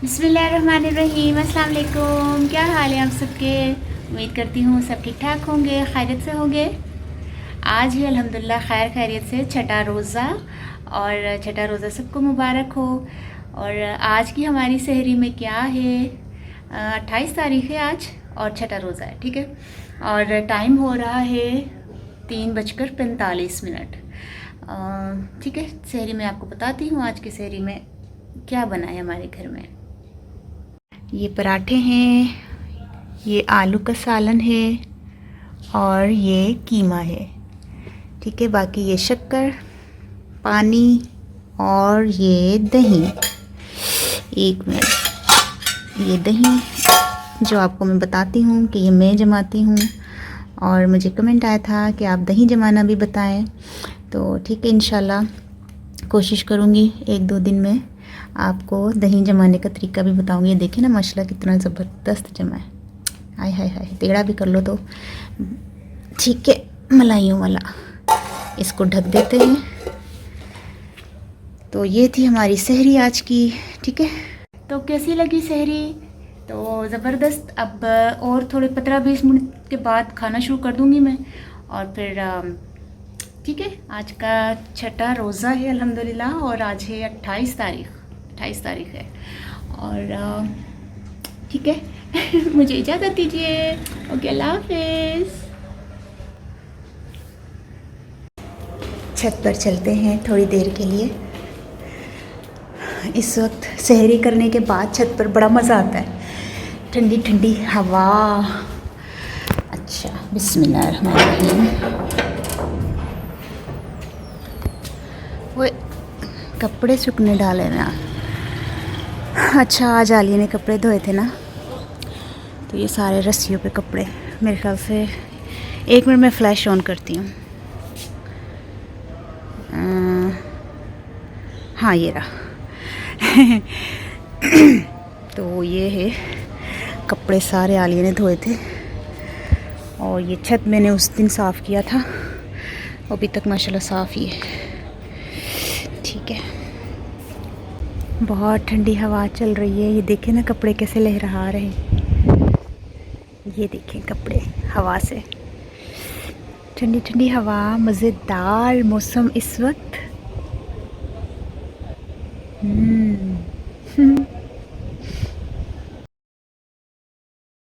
बिस्मिल्लाहिर्रहमानिर्रहीम। अस्सलाम वालेकुम। क्या हाल है आप सबके? उम्मीद करती हूँ सब ठीक ठाक होंगे, खैरियत से होंगे। आज ही अल्हम्दुलिल्लाह खैर खैरियत से छठा रोज़ा, और छठा रोज़ा सबको मुबारक हो। और आज की हमारी सहरी में क्या है, 28 तारीख़ है आज और छठा रोज़ा है, ठीक है। और टाइम हो रहा है 3:45। ठीक है, सहरी में आपको बताती हूँ आज की सहरी में क्या बना है हमारे घर में। ये पराठे हैं, ये आलू का सालन है और ये कीमा है, ठीक है। बाकी ये शक्कर, पानी और ये दही। एक मिनट, ये दही जो आपको मैं बताती हूँ कि ये मैं जमाती हूँ, और मुझे कमेंट आया था कि आप दही जमाना भी बताएं, तो ठीक है, इंशाल्लाह कोशिश करूँगी 1-2 दिन में आपको दही जमाने का तरीका भी बताऊंगी। ये देखिए ना माशाल्लाह कितना ज़बरदस्त जमा है। हाय हाय हाय, टेढ़ा भी कर लो तो ठीक है, मलाइयों वाला। इसको ढक देते हैं। तो ये थी हमारी सहरी आज की, ठीक है। तो कैसी लगी सहरी? तो ज़बरदस्त। अब और थोड़े 15-20 मिनट के बाद खाना शुरू कर दूँगी मैं, और फिर ठीक है। आज का छठा रोज़ा है अल्हम्दुलिल्लाह, और आज है 28 तारीख़ है। और ठीक है मुझे इजाज़त दीजिए। ओके, अल्लाह हाफ़िज़। छत पर चलते हैं थोड़ी देर के लिए। इस वक्त सहरी करने के बाद छत पर बड़ा मज़ा आता है, ठंडी ठंडी हवा। अच्छा, बिस्मिल्लाहिर्रहमानिर्रहीम। वो कपड़े सूखने डाले ना। अच्छा, आज आलिया ने कपड़े धोए थे ना, तो ये सारे रस्सियों पे कपड़े। मेरे ख्याल से 1 मिनट में फ्लैश ऑन करती हूँ। हाँ, ये रहा तो ये है, कपड़े सारे आलिया ने धोए थे, और ये छत मैंने उस दिन साफ़ किया था, अभी तक माशाल्लाह साफ़ ही है, ठीक है। बहुत ठंडी हवा चल रही है। ये देखें ना कपड़े कैसे लहरा रहे हैं। ये देखें कपड़े हवा से, ठंडी ठंडी हवा, मज़ेदार मौसम इस वक्त।